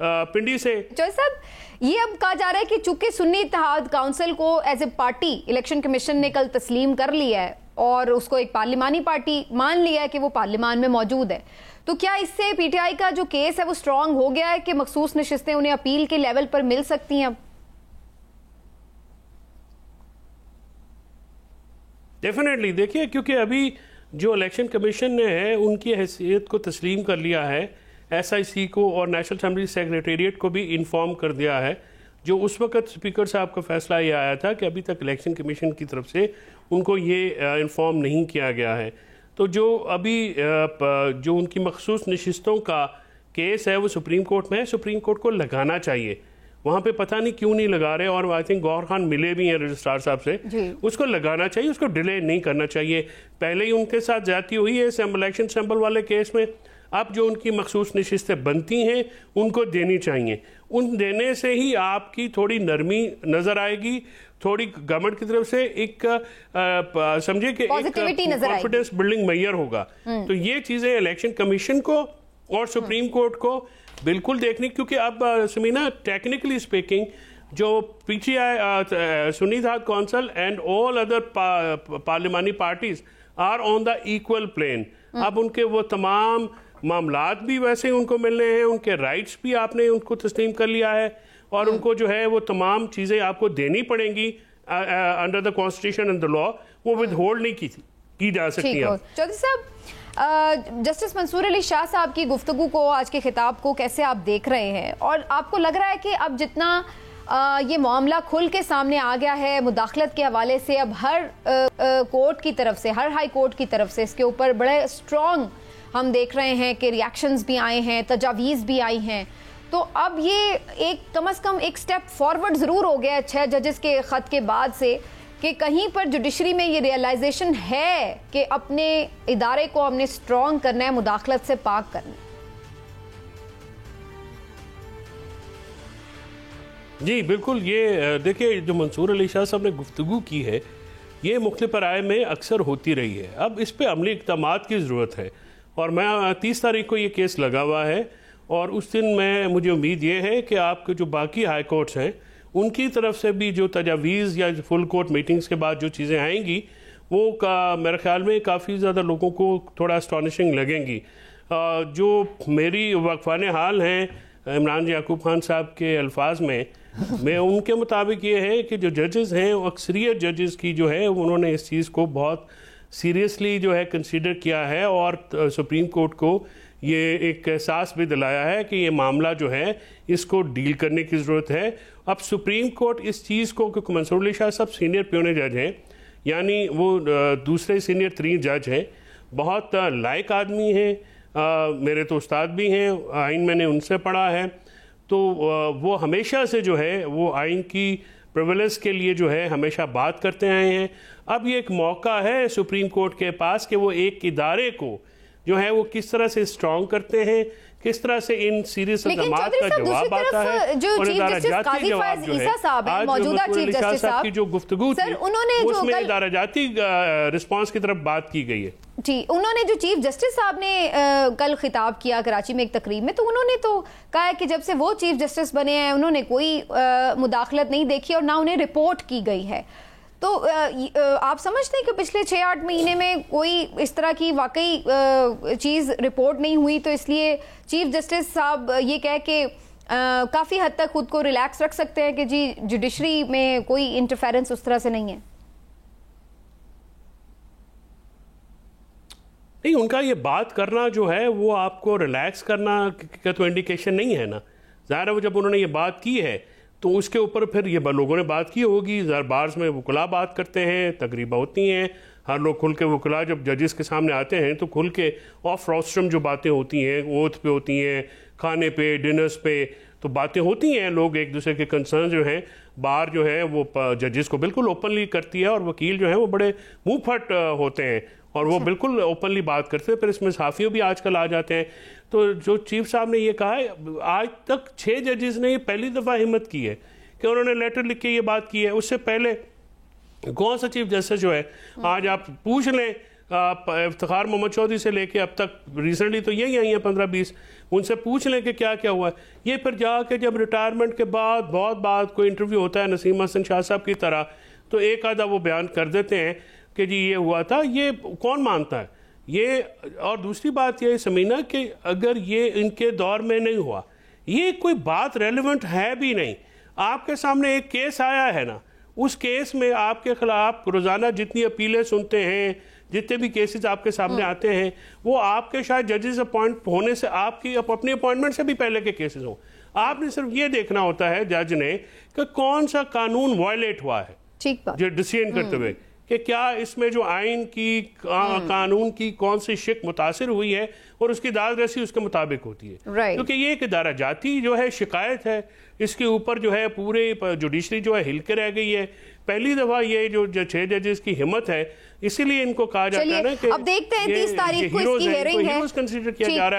پنڈی سے. چوہدری صاحب یہ اب کہا جا رہا ہے کہ چونکہ سنی اتحاد کونسل کو as a party election commission نے کل تسلیم کر لیا ہے اور اس کو ایک پارلیمانی پارٹی مان لیا ہے کہ وہ پارلیمان میں موجود ہے, تو کیا اس سے پی ٹی آئی کا جو کیس ہے وہ اسٹرانگ ہو گیا ہے کہ مخصوص نشستیں انہیں اپیل کے لیول پر مل سکتی ہیں اب؟ ڈیفینیٹلی دیکھیے, کیونکہ ابھی جو الیکشن کمیشن نے ہے ان کی حیثیت کو تسلیم کر لیا ہے, ایس آئی سی کو اور نیشنل اسمبلی سیکریٹریٹ کو بھی انفارم کر دیا ہے. جو اس وقت اسپیکر صاحب کا فیصلہ یہ آیا تھا کہ ابھی تک الیکشن کمیشن کی طرف سے ان کو یہ انفارم نہیں کیا گیا ہے, تو جو ابھی جو ان کی مخصوص نشستوں کا کیس ہے وہ سپریم کورٹ میں ہے, سپریم کورٹ کو لگانا چاہیے. وہاں پہ پتہ نہیں کیوں نہیں لگا رہے, اور آئی تھنک گور خان ملے بھی ہیں رجسٹرار صاحب سے, اس کو لگانا چاہیے, اس کو ڈیلے نہیں کرنا چاہیے. پہلے ہی ان کے ساتھ زیادتی ہوئی ہے الیکشن سیمپل والے کیس میں, اب جو ان کی مخصوص نشستیں بنتی ہیں ان کو دینی چاہیے. ان دینے سے ہی آپ کی تھوڑی نرمی نظر آئے گی, تھوڑی گورنمنٹ کی طرف سے ایک سمجھے کہ کانفیڈنس بلڈنگ میئر ہوگا. تو یہ چیزیں الیکشن کمیشن کو اور سپریم کورٹ کو بالکل دیکھنی, کیونکہ اب سمینا ٹیکنیکلی اسپیکنگ جو P T I Sunni Ittehad council and all other پارلیمانی parties are on the equal plane. اب ان کے وہ تمام معاملات بھی ویسے ہی ان کو ملنے ہیں, ان کے رائٹس بھی آپ نے ان کو تسلیم کر لیا ہے, اور ان کو جو ہے وہ تمام چیزیں آپ کو دینی پڑیں گی under the constitution and the law, وہ ود ہولڈ نہیں کی جا سکتی. چودھری صاحب, جسٹس منصور علی شاہ صاحب کی گفتگو کو, آج کے خطاب کو کیسے آپ دیکھ رہے ہیں, اور آپ کو لگ رہا ہے کہ اب جتنا یہ معاملہ کھل کے سامنے آ گیا ہے مداخلت کے حوالے سے, اب ہر کورٹ کی طرف سے, ہر ہائی کورٹ کی طرف سے اس کے اوپر بڑے اسٹرانگ ہم دیکھ رہے ہیں کہ ریاکشنز بھی آئے ہیں, تجاویز بھی آئی ہیں, تو اب یہ ایک کم از کم ایک سٹیپ فارورڈ ضرور ہو گیا ہے 6 ججز کے خط کے بعد سے, کہ کہیں پر جوڈیشری میں یہ ریئلائزیشن ہے کہ اپنے ادارے کو ہم نے اسٹرانگ کرنا ہے, مداخلت سے پاک کرنا ہے. جی بالکل. یہ دیکھیں جو منصور علی شاہ صاحب نے گفتگو کی ہے یہ مختلف رائے میں اکثر ہوتی رہی ہے, اب اس پہ عملی اقدامات کی ضرورت ہے, اور میں 30 تاریخ کو یہ کیس لگا ہوا ہے, اور اس دن مجھے امید یہ ہے کہ آپ کے جو باقی ہائی کورٹس ہیں ان کی طرف سے بھی جو تجاویز یا فل کورٹ میٹنگز کے بعد جو چیزیں آئیں گی وہ میرے خیال میں کافی زیادہ لوگوں کو تھوڑا اسٹانشنگ لگیں گی. جو میری وقفان حال ہیں عمران یعقوب خان صاحب کے الفاظ میں ان کے مطابق یہ ہے کہ جو ججز ہیں, اکثریت ججز کی جو ہے انہوں نے اس چیز کو بہت سیریسلی جو ہے کنسیڈر کیا ہے, اور سپریم کورٹ کو یہ ایک احساس بھی دلایا ہے کہ یہ معاملہ جو ہے اس کو ڈیل کرنے کی ضرورت ہے. اب سپریم کورٹ اس چیز کو, کیونکہ منصور علی شاہ صاحب سینئر پیونے جج ہیں, یعنی وہ دوسرے سینئر 3 جج ہیں, بہت لائق آدمی ہیں, میرے تو استاد بھی ہیں, آئین میں نے ان سے پڑھا ہے, تو وہ ہمیشہ سے جو ہے وہ آئین کی پریویلیج کے لیے جو ہے ہمیشہ بات کرتے آئے ہیں. اب یہ ایک موقع ہے سپریم کورٹ کے پاس کہ وہ ایک ادارے کو جو ہے وہ کس طرح سے اسٹرانگ کرتے ہیں, کس طرح سے ان سیریس اقدامات کا جواب آتا ہے, اور ادارہ جاتی جواب جو ہے آج منصور علی شاہ صاحب کی جو گفتگو تھی اس میں ادارہ جاتی رسپانس کی طرف بات کی گئی ہے. جی, انہوں نے جو چیف جسٹس صاحب نے کل خطاب کیا کراچی میں ایک تقریب میں, تو انہوں نے تو کہا ہے کہ جب سے وہ چیف جسٹس بنے ہیں انہوں نے کوئی مداخلت نہیں دیکھی اور نہ انہیں رپورٹ کی گئی ہے. تو آپ سمجھتے ہیں کہ پچھلے 6-8 مہینے میں کوئی اس طرح کی واقعی چیز رپورٹ نہیں ہوئی, تو اس لیے چیف جسٹس صاحب یہ کہہ کے کافی حد تک خود کو ریلیکس رکھ سکتے ہیں کہ جی جوڈیشری میں کوئی انٹرفیرنس اس طرح سے نہیں ہے؟ نہیں, ان کا یہ بات کرنا جو ہے وہ آپ کو ریلیکس کرنا کا تو انڈیکیشن نہیں ہے نا. ظاہر ہے وہ جب انہوں نے یہ بات کی ہے تو اس کے اوپر پھر یہ لوگوں نے بات کی ہوگی. بارز میں وکلاء بات کرتے ہیں, تقریباں ہوتی ہیں, ہر لوگ کھل کے وکلاء جب ججز کے سامنے آتے ہیں تو کھل کے آف روسٹرم جو باتیں ہوتی ہیں, اوتھ پہ ہوتی ہیں, کھانے پہ, ڈنرز پہ تو باتیں ہوتی ہیں. لوگ ایک دوسرے کے کنسرن جو ہیں بار جو ہے وہ ججز کو بالکل اوپنلی کرتی ہے, اور وکیل جو ہیں وہ بڑے منہ پھٹ ہوتے ہیں اور وہ بالکل اوپنلی بات کرتے ہیں. پھر اس میں صحافیوں بھی آج کل آ جاتے ہیں. تو جو چیف صاحب نے یہ کہا ہے, آج تک 6 ججز نے یہ پہلی دفعہ ہمت کی ہے کہ انہوں نے لیٹر لکھ کے یہ بات کی ہے. اس سے پہلے کون سا چیف جسٹس جو ہے, آج آپ پوچھ لیں افتخار محمد چودھری سے لے کے اب تک ریسنٹلی تو یہی آئی ہیں 15-20, ان سے پوچھ لیں کہ کیا کیا ہوا ہے. یہ پھر جا کے جب ریٹائرمنٹ کے بعد بہت بات کوئی انٹرویو ہوتا ہے نسیم حسن شاہ صاحب کی طرح, تو ایک آدھا وہ بیان کر دیتے ہیں کہ جی یہ ہوا تھا. یہ کون مانتا ہے یہ؟ اور دوسری بات یہ سمینہ کہ اگر یہ ان کے دور میں نہیں ہوا, یہ کوئی بات ریلیونٹ ہے بھی نہیں. آپ کے سامنے ایک کیس آیا ہے نا, اس کیس میں آپ کے خلاف روزانہ جتنی اپیلیں سنتے ہیں, جتنے بھی کیسز آپ کے سامنے آتے ہیں, وہ آپ کے شاید ججز اپوائنٹ ہونے سے آپ کی اپنی اپوائنٹمنٹ سے بھی پہلے کے کیسز ہوں. آپ نے صرف یہ دیکھنا ہوتا ہے جج نے کہ کون سا قانون وائلیٹ ہوا ہے جو ڈیسیژن کرتے ہوئے, کہ کیا اس میں جو آئین کی قانون کی کون سی شق متاثر ہوئی ہے, اور اس کی داد رسی اس کے مطابق ہوتی ہے. کیونکہ یہ ایک ادارہ جاتی جو ہے شکایت ہے, اس کے اوپر جو ہے پورے جوڈیشری جو ہے ہل کے رہ گئی ہے. پہلی دفعہ یہ جو 6 ججز کی ہمت ہے, اسی لیے ان کو کہا جاتا ہے نا کہ اب دیکھتے ہیں 30 تاریخ کو اس کی ہیئرنگ ہے, کنسیڈر کیا جا رہا ہے.